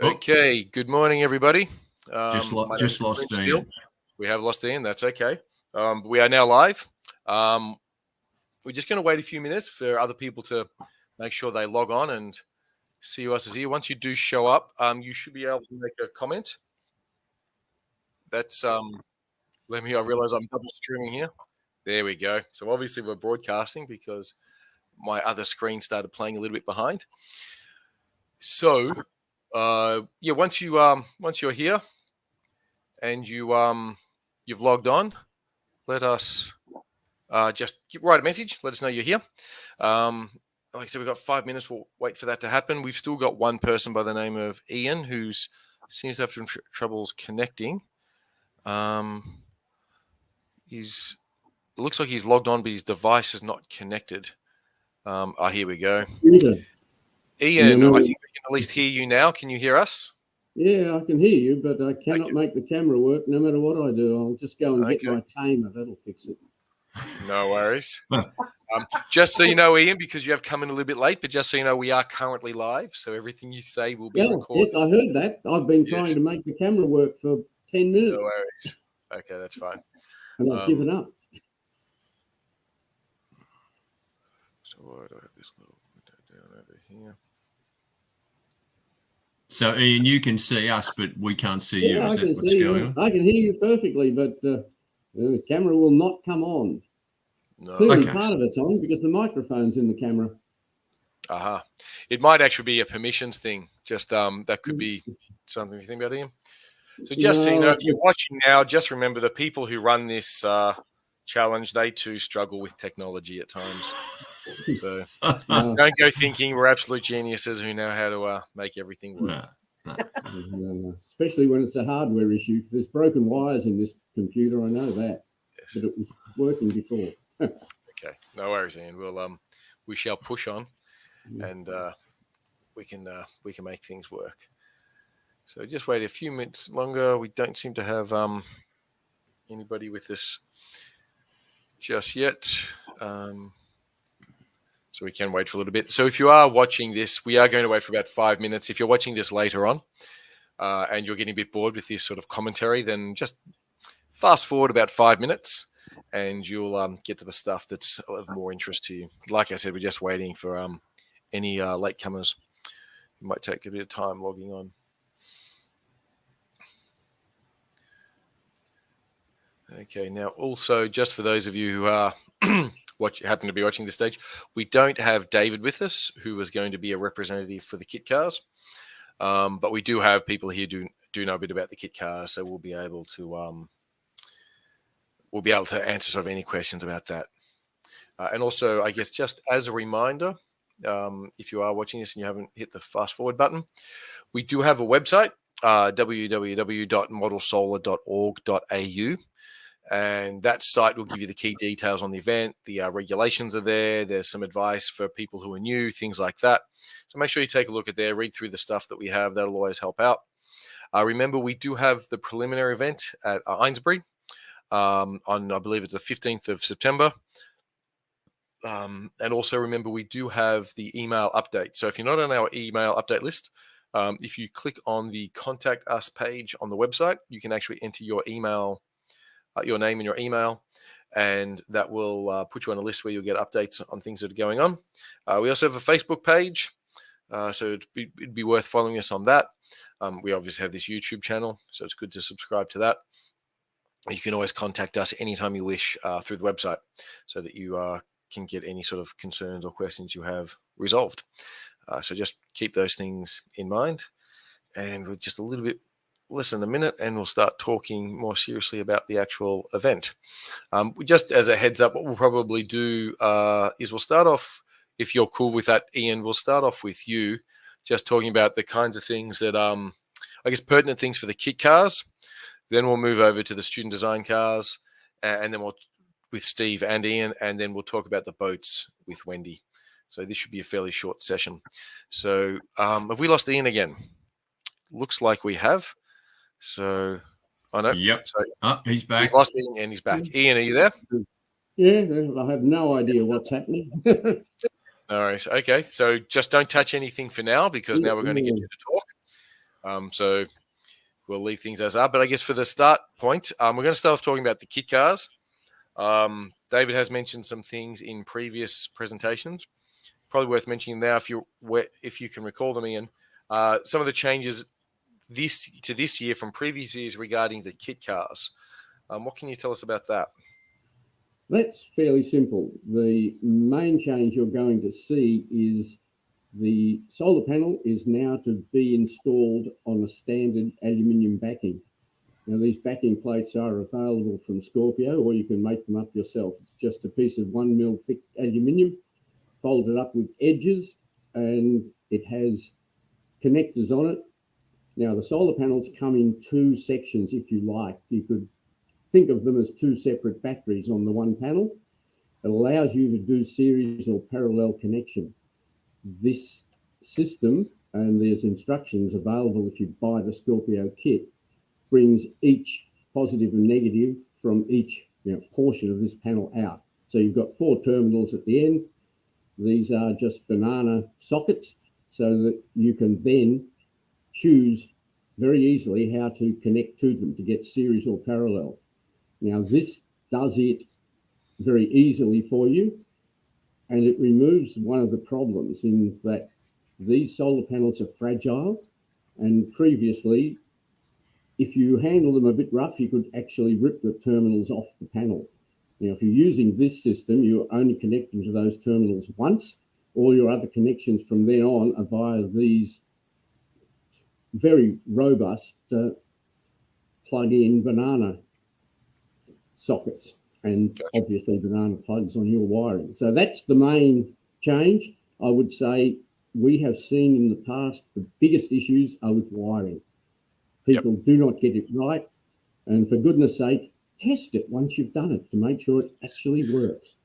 Okay, good morning, everybody. Just My name lost is Clint Steele. Ian. We have lost Ian. That's okay. We are now live. We're just going to wait a few minutes for other people to make sure they log on and see who else is here. Once you do show up, you should be able to make a comment. That's I realize I'm double streaming here. There we go. So obviously we're broadcasting because my other screen started playing a little bit behind. So once you're here and you've logged on, let us just write a message. Let us know you're here. Like I said, we've got 5 minutes. We'll wait for that to happen. We've still got one person by the name of Ian who seems to have some troubles connecting. It looks like he's logged on, but his device is not connected. Here we go. Ian, I think we can at least hear you now. Can you hear us? Yeah, I can hear you, but I cannot make the camera work no matter what I do. I'll just go and get my tamer. That'll fix it. No worries. Just so you know, Ian, because you have come in a little bit late, but just so you know, we are currently live, so everything you say will be recorded. Yes, I heard that. I've been trying to make the camera work for 10 minutes. No worries. Okay, that's fine. And I've given up. So why do I have this little window down over here? So, Ian, you can see us, but we can't see you. Is that what's going on? I can hear you perfectly, but the camera will not come on. No. Clearly, part of it's on because the microphone's in the camera. It might actually be a permissions thing. Just that could be something you think about, Ian. So just so you know, if you're watching now, just remember the people who run this challenge, they too struggle with technology at times. So don't go thinking we're absolute geniuses who know how to make everything work. No. Especially when it's a hardware issue. There's broken wires in this computer. I know that, but it was working before. Okay, no worries, Ian. We shall push on, and we can make things work. So just wait a few minutes longer. We don't seem to have anybody with us just yet. So we can wait for a little bit. So if you are watching this, we are going to wait for about 5 minutes. If you're watching this later on and you're getting a bit bored with this sort of commentary, then just fast forward about 5 minutes and you'll get to the stuff that's of more interest to you. Like I said, we're just waiting for any latecomers. It might take a bit of time logging on. Okay, now also just for those of you who are happen to be watching this stage, we don't have David with us, who was going to be a representative for the kit cars, but we do have people here who do know a bit about the kit cars, so we'll be able to answer sort of any questions about that. And also, I guess just as a reminder, if you are watching this and you haven't hit the fast forward button, we do have a website, www.modelsolar.org.au. And that site will give you the key details on the event. The regulations are there. There's some advice for people who are new, things like that. So make sure you take a look at there, read through the stuff that we have. That'll always help out. Remember, we do have the preliminary event at Ainsbury on, I believe it's the 15th of September. And also remember, we do have the email update. So if you're not on our email update list, if you click on the Contact Us page on the website, you can actually enter your email, your name and your email, and that will put you on a list where you'll get updates on things that are going on. We also have a Facebook page, so it'd be worth following us on that. We obviously have this YouTube channel, so it's good to subscribe to that. You can always contact us anytime you wish through the website so that you can get any sort of concerns or questions you have resolved. So just keep those things in mind, and we're just a little bit less than a minute and we'll start talking more seriously about the actual event. Just as a heads up, what we'll probably do is we'll start off, if you're cool with that, Ian, we'll start off with you just talking about the kinds of things that I guess pertinent things for the kit cars. Then we'll move over to the student design cars, and then we'll with Steve and Ian, and then we'll talk about the boats with Wendy. So this should be a fairly short session. So have we lost Ian again? Looks like we have. So, I know. Yep. So, he's back. We've lost Ian and he's back. Ian, are you there? Yeah, I have no idea what's happening. No worries. Okay, so just don't touch anything for now because now we're going to get you to talk. So we'll leave things as are. But I guess for the start point, we're going to start off talking about the kit cars. David has mentioned some things in previous presentations. Probably worth mentioning now if you can recall them, Ian. Some of the changes this year from previous years regarding the kit cars. What can you tell us about that? That's fairly simple. The main change you're going to see is the solar panel is now to be installed on a standard aluminium backing. Now, these backing plates are available from Scorpio, or you can make them up yourself. It's just a piece of 1 mil thick aluminium, folded up with edges, and it has connectors on it. Now, the solar panels come in 2 sections, if you like. You could think of them as 2 separate batteries on the one panel. It allows you to do series or parallel connection. This system, and there's instructions available if you buy the Scorpio kit, brings each positive and negative from each portion of this panel out. So you've got 4 terminals at the end. These are just banana sockets, so that you can then choose very easily how to connect to them to get series or parallel. Now, this does it very easily for you, and it removes one of the problems in that these solar panels are fragile, and previously, if you handle them a bit rough, you could actually rip the terminals off the panel. Now, if you're using this system, you're only connecting to those terminals once. All your other connections from then on are via these very robust plug-in banana sockets, and obviously banana plugs on your wiring. So that's the main change. I would say we have seen in the past the biggest issues are with wiring. People do not get it right, and for goodness sake, test it once you've done it to make sure it actually works.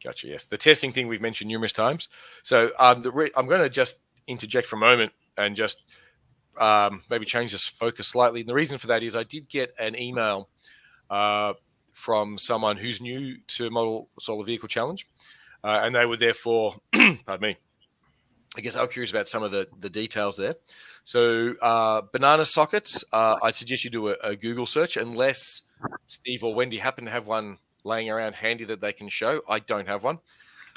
Gotcha. Yes, the testing thing we've mentioned numerous times. So I'm going to just interject for a moment and just maybe change this focus slightly. And the reason for that is I did get an email from someone who's new to Model Solar Vehicle Challenge, and they were therefore, pardon me, I guess I was curious about some of the details there. So banana sockets, I'd suggest you do a Google search, unless Steve or Wendy happen to have one laying around handy that they can show. I don't have one.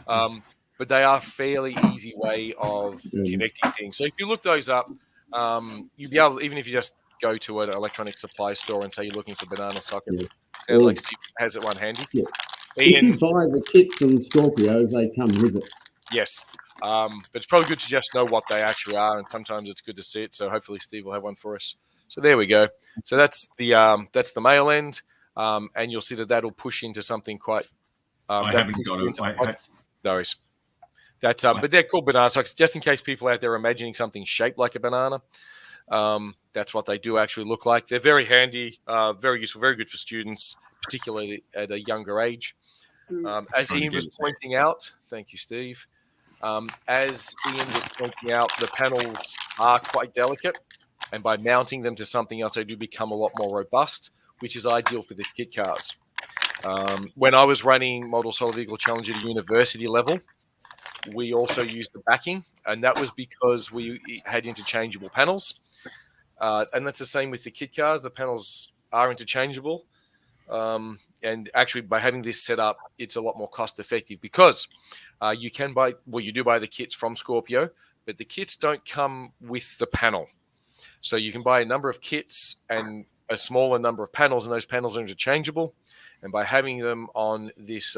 But they are a fairly easy way of connecting things. So if you look those up, you'll be able, even if you just go to an electronic supply store and say you're looking for banana sockets, sounds like Steve has it one handy. Yeah. If you buy the kit from Scorpio, they come with it. Yes. But it's probably good to just know what they actually are, and sometimes it's good to see it. So hopefully Steve will have one for us. So there we go. So that's the male end, and you'll see that that'll push into something quite. I haven't got it. No worries. That's but they're called banana sockets. Just in case people out there are imagining something shaped like a banana, that's what they do actually look like. They're very handy, very useful, very good for students, particularly at a younger age. As Ian was pointing out, thank you, Steve. As Ian was pointing out, the panels are quite delicate, and by mounting them to something else, they do become a lot more robust, which is ideal for the kit cars. When I was running Model Solar Vehicle Challenge at a university level, we also used the backing, and that was because we had interchangeable panels. And that's the same with the kit cars. The panels are interchangeable. And actually, by having this set up, it's a lot more cost effective because you can buy, well, you do buy the kits from Scorpio, but the kits don't come with the panel. So you can buy a number of kits and a smaller number of panels, and those panels are interchangeable. And by having them on this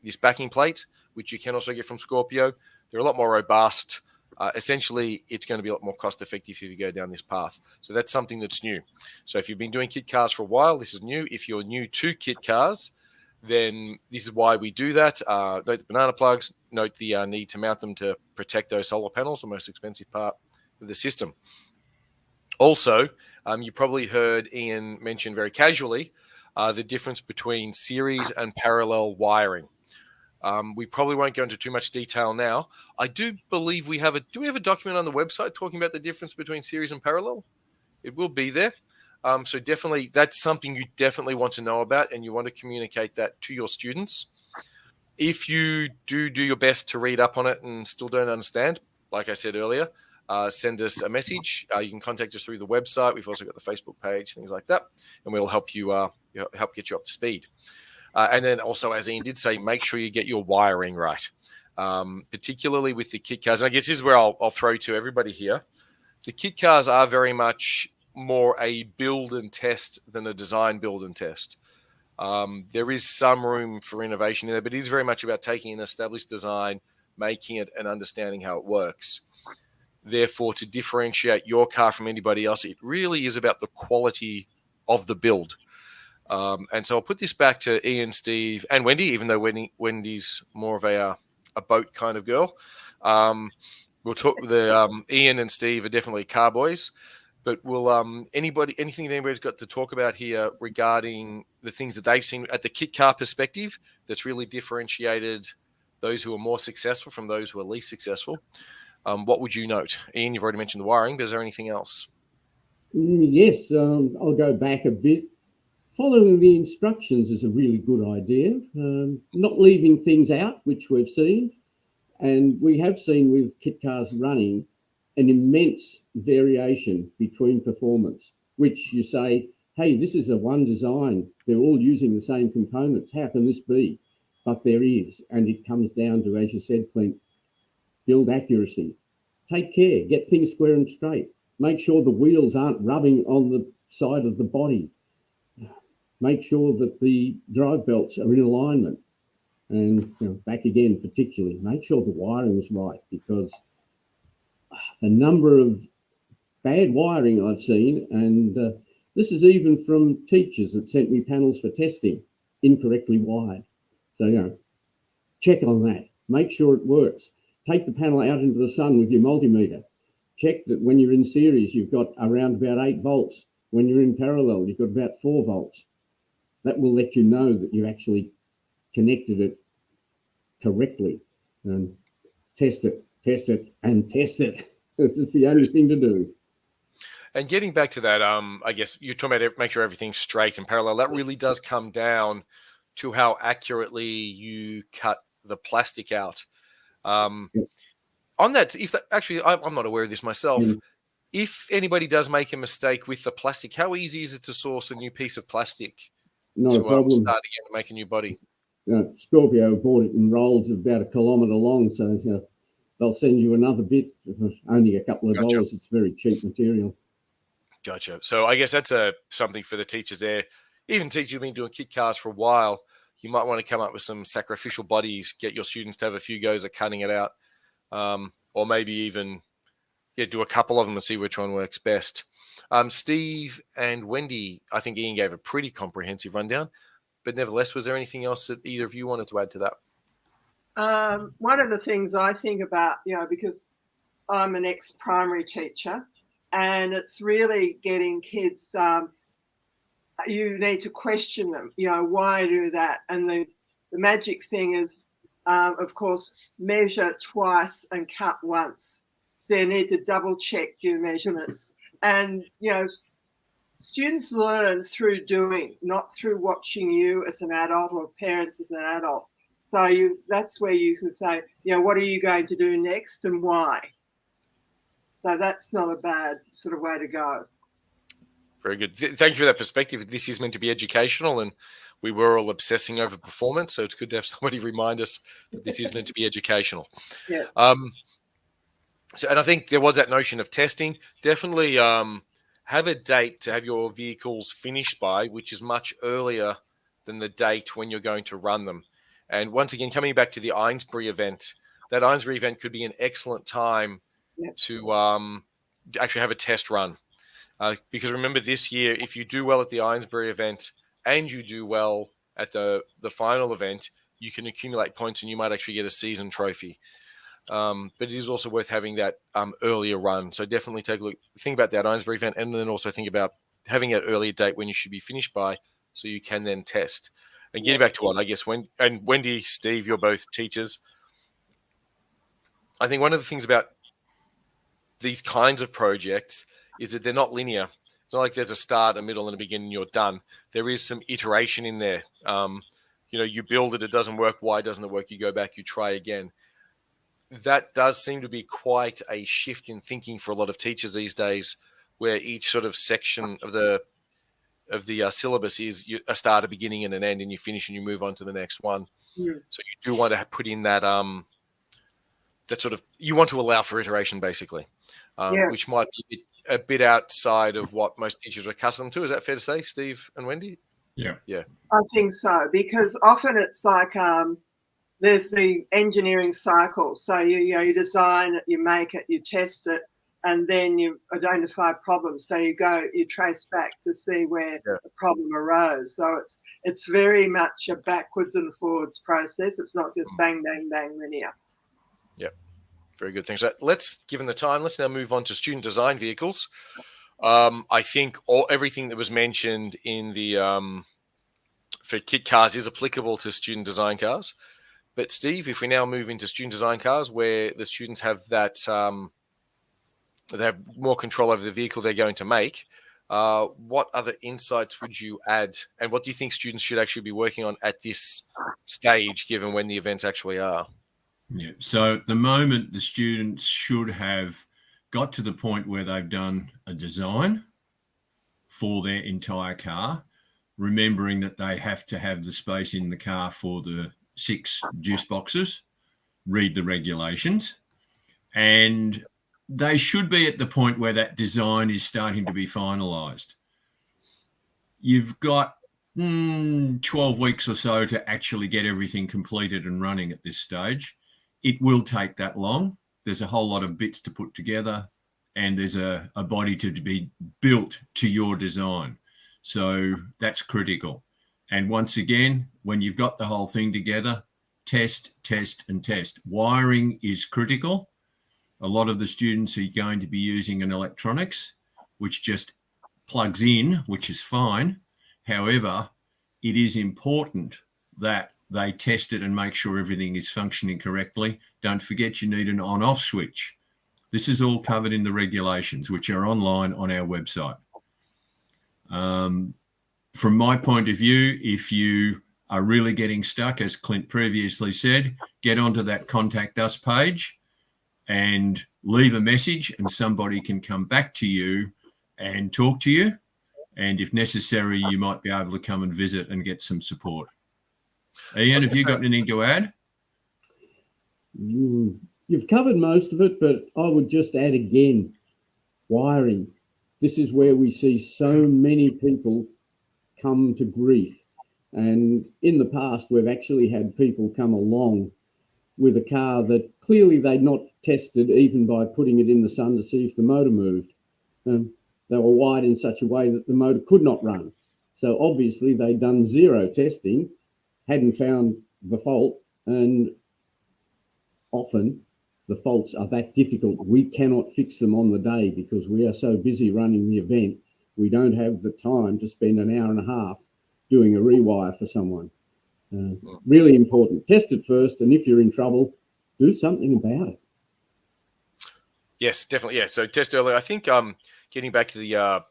this backing plate, which you can also get from Scorpio, they're a lot more robust. Essentially, it's going to be a lot more cost effective if you go down this path. So that's something that's new. So if you've been doing kit cars for a while, this is new. If you're new to kit cars, then this is why we do that. Note the banana plugs, note the need to mount them to protect those solar panels, the most expensive part of the system. Also, you probably heard Ian mention very casually the difference between series and parallel wiring. We probably won't go into too much detail now. I do believe do we have a document on the website talking about the difference between series and parallel? It will be there. So definitely, that's something you definitely want to know about, and you want to communicate that to your students. If you do your best to read up on it and still don't understand, like I said earlier, send us a message. You can contact us through the website. We've also got the Facebook page, things like that, and we'll help you help get you up to speed. And then also, as Ian did say, make sure you get your wiring right, particularly with the kit cars. And I guess this is where I'll throw to everybody here. The kit cars are very much more a build and test than a design, build and test. There is some room for innovation in there, but it is very much about taking an established design, making it and understanding how it works. Therefore, to differentiate your car from anybody else, it really is about the quality of the build. And so I'll put this back to Ian, Steve, and Wendy, even though Wendy's more of a boat kind of girl. We'll talk. Ian and Steve are definitely car boys. But will anything anybody's got to talk about here regarding the things that they've seen at the kit car perspective that's really differentiated those who are more successful from those who are least successful? What would you note? Ian, you've already mentioned the wiring, but is there anything else? Yes, I'll go back a bit. Following the instructions is a really good idea. Not leaving things out, which we've seen. And we have seen with kit cars running an immense variation between performance, which you say, hey, this is a one design. They're all using the same components. How can this be? But there is. And it comes down to, as you said, Clint, build accuracy. Take care. Get things square and straight. Make sure the wheels aren't rubbing on the side of the body. Make sure that the drive belts are in alignment. And back again, particularly, make sure the wiring is right, because the number of bad wiring I've seen, and this is even from teachers that sent me panels for testing, incorrectly wired. So, check on that. Make sure it works. Take the panel out into the sun with your multimeter. Check that when you're in series, you've got around about 8 volts. When you're in parallel, you've got about 4 volts. That will let you know that you actually connected it correctly. And test it, and test it. It's the only thing to do. And getting back to that, I guess you're talking about make sure everything's straight and parallel. That really does come down to how accurately you cut the plastic out. On that, I'm not aware of this myself. If anybody does make a mistake with the plastic, how easy is it to source a new piece of plastic Not a problem. Start again and make a new body? Scorpio bought it in rolls about 1 kilometre long, so they'll send you another bit. Only a couple of dollars. It's very cheap material. Gotcha. So I guess that's something for the teachers there. Even teachers who've been doing kit cars for a while, you might want to come up with some sacrificial bodies, get your students to have a few goes at cutting it out, or maybe even do a couple of them and see which one works best. Steve and Wendy, I think Ian gave a pretty comprehensive rundown, but nevertheless, was there anything else that either of you wanted to add to that? One of the things I think about, because I'm an ex-primary teacher, and it's really getting kids, you need to question them, why do that? And the magic thing is, of course, measure twice and cut once. So you need to double check your measurements. And, students learn through doing, not through watching you as an adult or parents as an adult. So that's where you can say, what are you going to do next and why? So that's not a bad sort of way to go. Very good. Thank you for that perspective. This is meant to be educational, and we were all obsessing over performance, so it's good to have somebody remind us that this is meant to be educational. Yeah. And I think there was that notion of testing. Definitely have a date to have your vehicles finished by, which is much earlier than the date when you're going to run them. And once again, coming back to the Eynesbury event, that Eynesbury event could be an excellent time to actually have a test run. Because remember, this year, if you do well at the Eynesbury event and you do well at the final event, you can accumulate points and you might actually get a season trophy. But it is also worth having that earlier run. So definitely take a look, think about that Eynesbury event, and then also think about having an earlier date when you should be finished by, so you can then test. And getting back to what I guess Wendy, Steve, you're both teachers. I think one of the things about these kinds of projects is that they're not linear. It's not like there's a start, a middle, and a beginning, you're done. There is some iteration in there. You build it, it doesn't work. Why doesn't it work? You go back, you try again. that does seem to be quite a shift in thinking for a lot of teachers these days, where each sort of section of the syllabus is a start, a beginning, and an end, and you finish and you move on to the next one. Mm. So you do want to put in that that sort of, you want to allow for iteration, basically, which might be a bit outside of what most teachers are accustomed to. Is that fair to say, Steve and Wendy? Yeah. I think so, because often it's like there's the engineering cycle. So you design it, you make it, you test it, and then you identify problems. So you trace back to see where the problem arose. So it's very much a backwards and forwards process. It's not just bang, bang, bang linear. Yeah, very good. Thanks. Let's, given the time, let's now move on to student design vehicles. I think everything that was mentioned in the for kit cars is applicable to student design cars. But Steve, if we now move into student design cars, where the students have that, they have more control over the vehicle they're going to make, what other insights would you add? And what do you think students should actually be working on at this stage, given when the events actually are? Yeah. So at the moment, the students should have got to the point where they've done a design for their entire car, remembering that they have to have the space in the car for the 6 juice boxes, read the regulations, and they should be at the point where that design is starting to be finalised. You've got 12 weeks or so to actually get everything completed and running at this stage. It will take that long. There's a whole lot of bits to put together, and there's a body to be built to your design. So that's critical. And once again, when you've got the whole thing together, test, test, and test. Wiring is critical. A lot of the students are going to be using an electronics, which just plugs in, which is fine. However, it is important that they test it and make sure everything is functioning correctly. Don't forget you need an on-off switch. This is all covered in the regulations, which are online on our website. From my point of view, if you are really getting stuck, as Clint previously said, get onto that Contact Us page and leave a message, and somebody can come back to you and talk to you. And if necessary, you might be able to come and visit and get some support. Ian, have you got anything to add? You've covered most of it, but I would just add again, wiring. This is where we see so many people come to grief. And in the past, we've actually had people come along with a car that clearly they'd not tested, even by putting it in the sun to see if the motor moved. They were wired in such a way that the motor could not run. So obviously they'd done zero testing, hadn't found the fault, and often the faults are that difficult. We cannot fix them on the day because we are so busy running the event. We don't have the time to spend an hour and a half doing a rewire for someone. Really important. Test it first, and if you're in trouble, do something about it. Yes, definitely. Yeah. So test early. I think getting back to the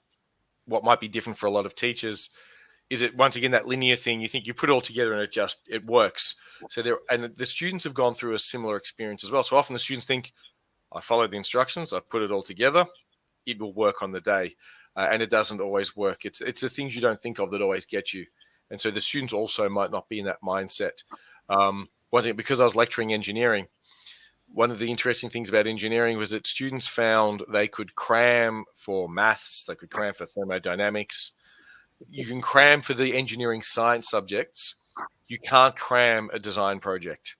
what might be different for a lot of teachers is it once again that linear thing. You think you put it all together and it works. So the students have gone through a similar experience as well. So often the students think, I followed the instructions, I've put it all together, it will work on the day, and it doesn't always work. It's the things you don't think of that always get you. And so the students also might not be in that mindset. One thing, because I was lecturing engineering, one of the interesting things about engineering was that students found they could cram for maths, they could cram for thermodynamics. You can cram for the engineering science subjects. You can't cram a design project.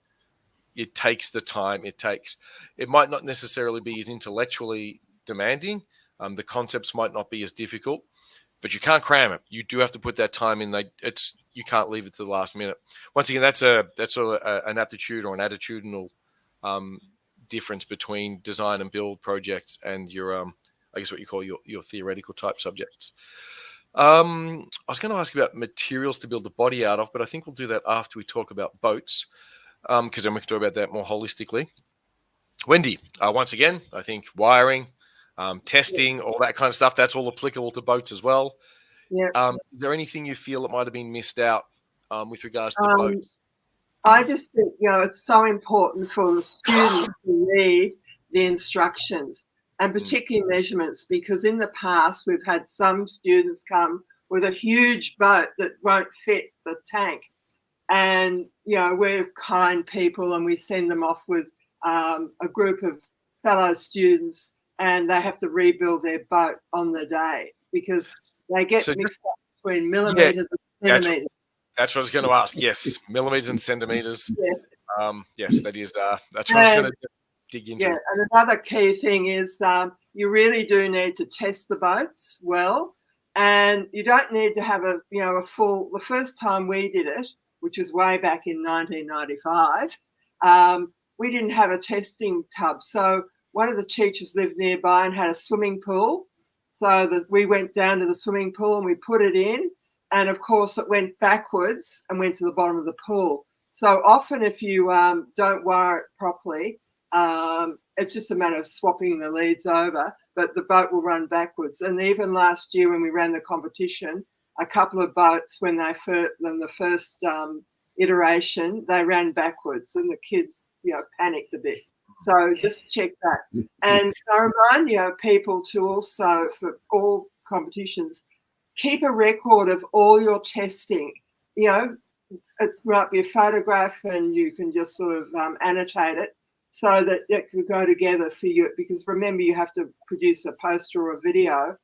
It takes the time it takes. It might not necessarily be as intellectually demanding. The concepts might not be as difficult, but you can't cram it. You do have to put that time in. You can't leave it to the last minute. Once again, that's sort of an aptitude or an attitudinal difference between design and build projects and your, I guess what you call your theoretical type subjects. I was going to ask you about materials to build the body out of, but I think we'll do that after we talk about boats, because then we can talk about that more holistically. Wendy, once again, I think wiring, testing, all that kind of stuff, that's all applicable to boats as well. Yeah. Is there anything you feel that might have been missed out with regards to boats? I just think, it's so important for the students to read the instructions and particularly measurements, because in the past we've had some students come with a huge boat that won't fit the tank. And, we're kind people and we send them off with a group of fellow students and they have to rebuild their boat on the day because they get mixed up between millimetres and centimetres. That's what I was going to ask. Yes, millimetres and centimetres. Yeah. Yes, that is. That's what I was going to dig into. Yeah, and another key thing is you really do need to test the boats well, and you don't need to have a full. The first time we did it, which was way back in 1995, we didn't have a testing tub. So one of the teachers lived nearby and had a swimming pool. So that we went down to the swimming pool and we put it in. And of course it went backwards and went to the bottom of the pool. So often if you don't wire it properly, it's just a matter of swapping the leads over, but the boat will run backwards. And even last year when we ran the competition, a couple of boats, when the first iteration, they ran backwards and the kids, panicked a bit. So just check that. And I remind people to also, for all competitions, keep a record of all your testing. It might be a photograph and you can just sort of annotate it so that it could go together for you. Because remember, you have to produce a poster or a video,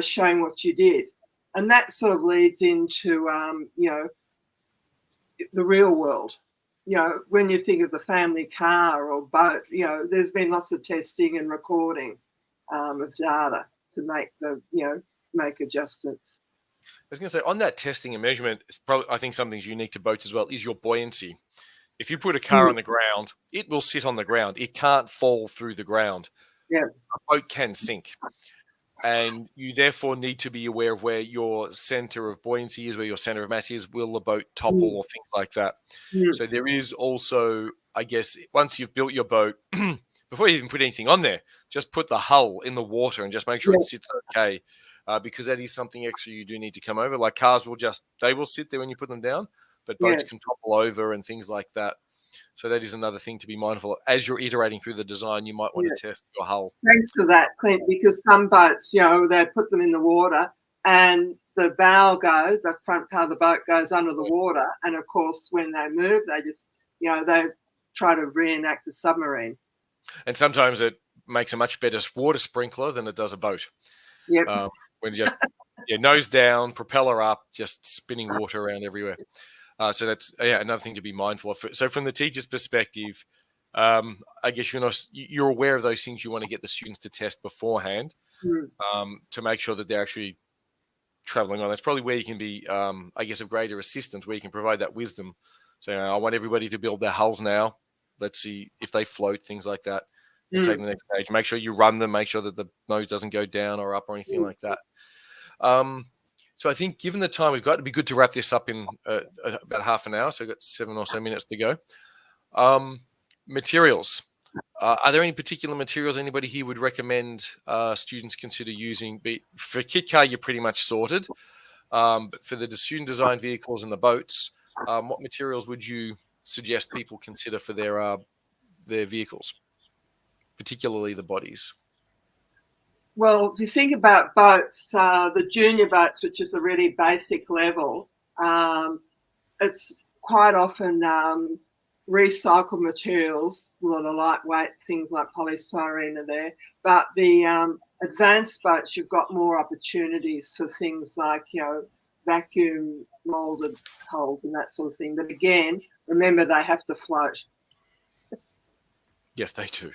showing what you did. And that sort of leads into, the real world. When you think of the family car or boat, there's been lots of testing and recording of data to make adjustments. I was going to say, on that testing and measurement, I think something's unique to boats as well is your buoyancy. If you put a car on the ground, it will sit on the ground. It can't fall through the ground. Yeah. A boat can sink. And you therefore need to be aware of where your center of buoyancy is, where your center of mass is. Will the boat topple or things like that? So there is also, I guess, once you've built your boat, before you even put anything on there, just put the hull in the water and just make sure it sits okay. Because that is something extra you do need to come over. Like cars will sit there when you put them down, but boats can topple over and things like that. So that is another thing to be mindful of. As you're iterating through the design, you might want to test your hull. Thanks for that, Clint, because some boats, they put them in the water and the the front part of the boat goes under the water. And of course, when they move, they just, they try to reenact the submarine. And sometimes it makes a much better water sprinkler than it does a boat. Yep. When you just nose down, propeller up, just spinning water around everywhere. So that's another thing to be mindful of. So from the teacher's perspective, I guess you're aware of those things you want to get the students to test beforehand to make sure that they're actually traveling on. That's probably where you can be, I guess, of greater assistance, where you can provide that wisdom. So I want everybody to build their hulls now. Let's see if they float, things like that. And take the next stage. Make sure you run them. Make sure that the nose doesn't go down or up or anything like that. So I think given the time we've got, it'd be good to wrap this up in about half an hour. So I've got 7 or so minutes to go. Materials. Are there any particular materials anybody here would recommend students consider using? For kit car, you're pretty much sorted. But for the student design vehicles and the boats, what materials would you suggest people consider for their vehicles, particularly the bodies? Well, if you think about boats, the junior boats, which is a really basic level, it's quite often recycled materials, a lot of lightweight things like polystyrene are there. But the advanced boats, you've got more opportunities for things like, vacuum molded hulls and that sort of thing. But again, remember they have to float. Yes, they do.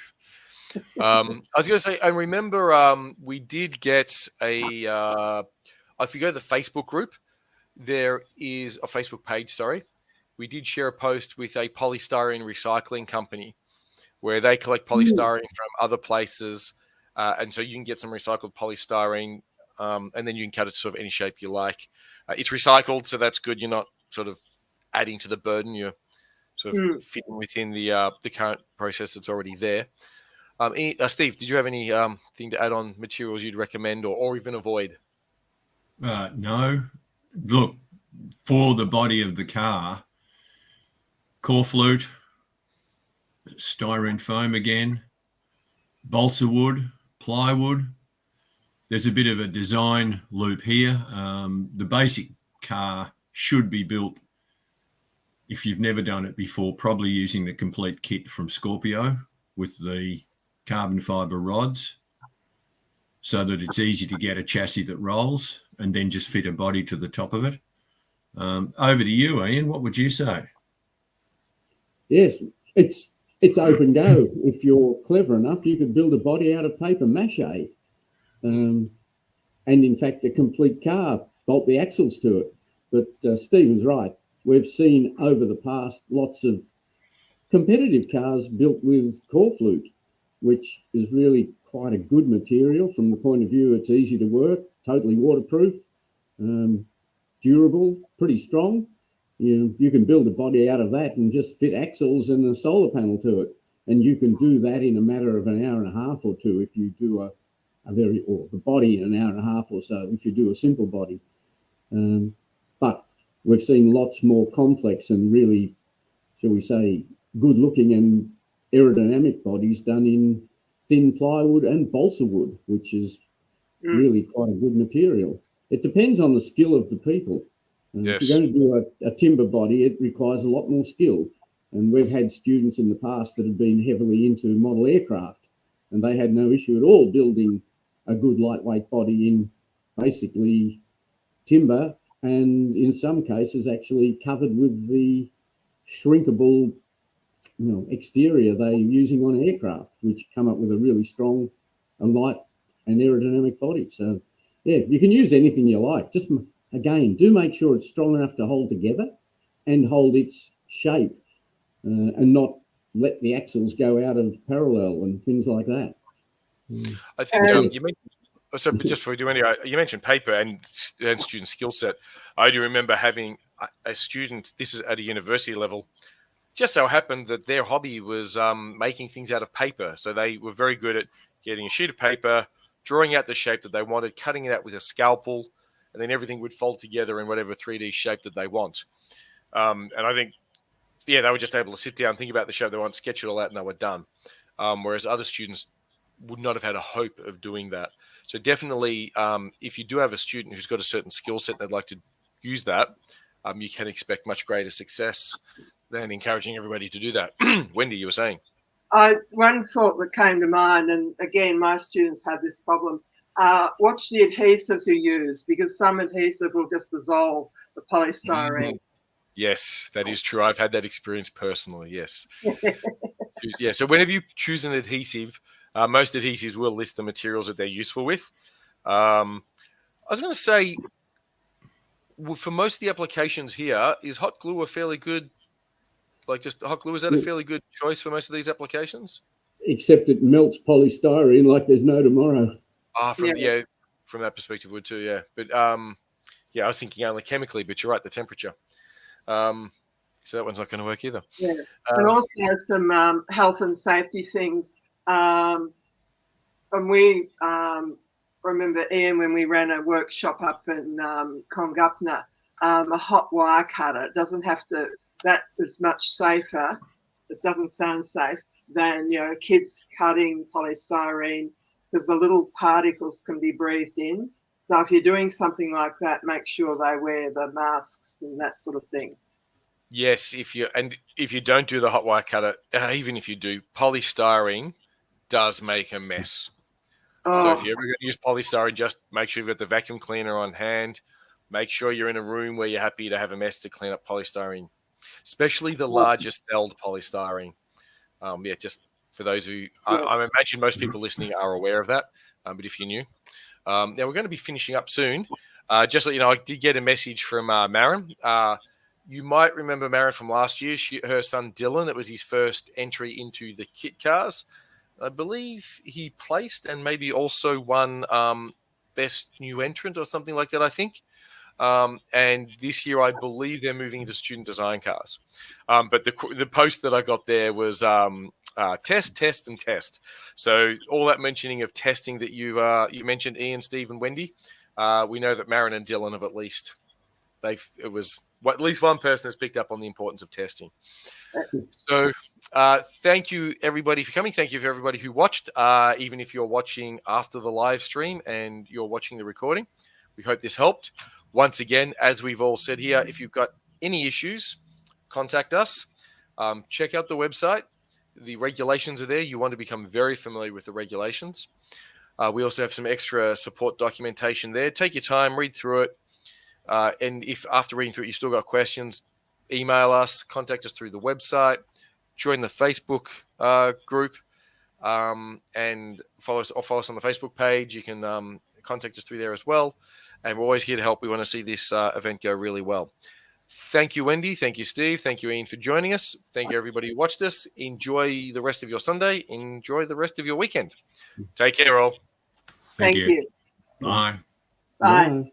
I was going to say, I remember we did get if you go to the Facebook group, there is a Facebook page, sorry. We did share a post with a polystyrene recycling company where they collect polystyrene from other places. And so you can get some recycled polystyrene and then you can cut it sort of any shape you like. It's recycled, so that's good. You're not sort of adding to the burden. You're sort of fitting within the current process that's already there. Steve, did you have any thing to add on materials you'd recommend or even avoid? No. Look, for the body of the car, core flute, styrene foam again, balsa wood, plywood. There's a bit of a design loop here. The basic car should be built, if you've never done it before, probably using the complete kit from Scorpio with the carbon fibre rods, so that it's easy to get a chassis that rolls and then just fit a body to the top of it. Over to you, Ian. What would you say? Yes, it's open go. If you're clever enough, you could build a body out of paper mache. And in fact, a complete car, bolt the axles to it. But Stephen's right. We've seen over the past lots of competitive cars built with core flute, which is really quite a good material from the point of view it's easy to work, totally waterproof, durable, pretty strong. You can build a body out of that and just fit axles and a solar panel to it. And you can do that in a matter of an hour and a half or two if you do or the body in an hour and a half or so if you do a simple body. But we've seen lots more complex and really, shall we say, good looking and aerodynamic bodies done in thin plywood and balsa wood, which is really quite a good material. It depends on the skill of the people. Yes. If you're going to do a timber body, it requires a lot more skill. And we've had students in the past that have been heavily into model aircraft, and they had no issue at all building a good lightweight body in basically timber, and in some cases actually covered with the shrinkable exterior they're using on aircraft, which come up with a really strong and light and aerodynamic body. So yeah, you can use anything you like. Just again, do make sure it's strong enough to hold together and hold its shape, and not let the axles go out of parallel and things like that. I think you mentioned, so just before we do anyway, you mentioned paper and student skill set. I do remember having a student, this is at a university level, just so happened that their hobby was making things out of paper. So they were very good at getting a sheet of paper, drawing out the shape that they wanted, cutting it out with a scalpel, and then everything would fold together in whatever 3D shape that they want. And I think, they were just able to sit down, think about the shape they want, sketch it all out, and they were done. Whereas other students would not have had a hope of doing that. So definitely, if you do have a student who's got a certain skill set and they'd like to use that, you can expect much greater success than encouraging everybody to do that. Wendy, you were saying? One thought that came to mind, and again, my students had this problem, watch the adhesives you use, because some adhesive will just dissolve the polystyrene. Yes, that is true. I've had that experience personally, yes. Yeah, so whenever you choose an adhesive, most adhesives will list the materials that they're useful with. I was going to say, for most of the applications here, is hot glue a fairly good, just hot glue, is that a fairly good choice for most of these applications? Except it melts polystyrene like there's no tomorrow. From that perspective would too, yeah. But I was thinking only chemically, but you're right, the temperature. So that one's not going to work either. Yeah, and also some health and safety things. And we remember, Ian, when we ran a workshop up in Congupna, a hot wire cutter doesn't have to, that is much safer, it doesn't sound safe, than kids cutting polystyrene, because the little particles can be breathed in. So if you're doing something like that, make sure they wear the masks and that sort of thing. Yes, if you don't do the hot wire cutter, even if you do, polystyrene does make a mess. So if you're ever going to use polystyrene, just make sure you've got the vacuum cleaner on hand. Make sure you're in a room where you're happy to have a mess to clean up polystyrene, especially the larger celled polystyrene. Just for those who, I imagine most people listening are aware of that, but if you're new. Now, we're going to be finishing up soon. Just so you know, I did get a message from Marin. You might remember Marin from last year. Her son Dylan, it was his first entry into the kit cars. I believe he placed and maybe also won best new entrant or something like that, I think. And this year, I believe they're moving into student design cars. But the post that I got there was test, test, and test. So all that mentioning of testing that you mentioned, Ian, Steve, and Wendy, we know that Marin and Dylan have at least, it was at least one person has picked up on the importance of testing. So thank you, everybody, for coming. Thank you for everybody who watched, even if you're watching after the live stream and you're watching the recording. We hope this helped. Once again, as we've all said here, if you've got any issues, contact us. Check out the website. The regulations are there. You want to become very familiar with the regulations. We also have some extra support documentation there. Take your time, read through it. And if after reading through it, you still got questions, email us, contact us through the website, join the Facebook group, and follow us on the Facebook page. You can contact us through there as well. And we're always here to help. We want to see this event go really well. Thank you, Wendy. Thank you, Steve. Thank you, Ian, for joining us. Thank you, everybody who watched us. Enjoy the rest of your Sunday. Enjoy the rest of your weekend. Take care, all. Thank you. Bye. Bye.